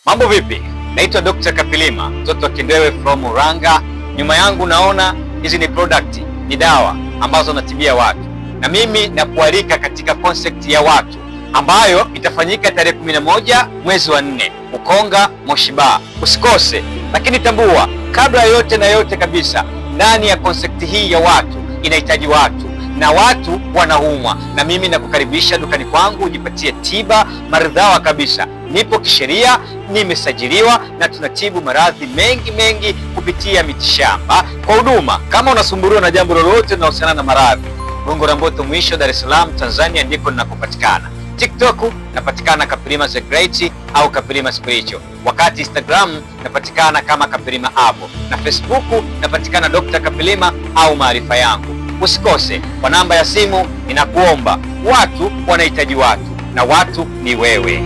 Mambo vipi? Naitwa Dr. Kapilima, mtoto wa Kindewe from Murang'a. Nyuma yangu naona hizi ni product, ni dawa ambazo natibia watu, na mimi nakualika katika concept ya watu ambayo itafanyika tarehe 11 mwezi wa 4 Ukonga Moshi Bar. Usikose. Lakini tambua, kabla yote na yote kabisa, ndani ya concept hii ya watu inahitaji watu na watu wanaumwa, na mimi nakukaribisha dukani kwangu ujipatie tiba maridhawa kabisa. Nipo kisheria, nimesajiliwa na tunatibu maradhi mengi kupitia mitishamba kwa huduma. Kama unasumbuliwa na jambo lolote linalohusiana na maradhi, Gongo la Mboto mwisho, Dar es Salaam Tanzania, ndiko ninakopatikana. TikTok napatikana Kapilima the Great au Kapilima Spiritual, wakati Instagram napatikana kama Kapilima Abo, na Facebook napatikana Dr. Kapilima au maarifa yangu. Usikose. Kwa namba ya simu ninakuomba, watu wanahitaji watu na watu ni wewe.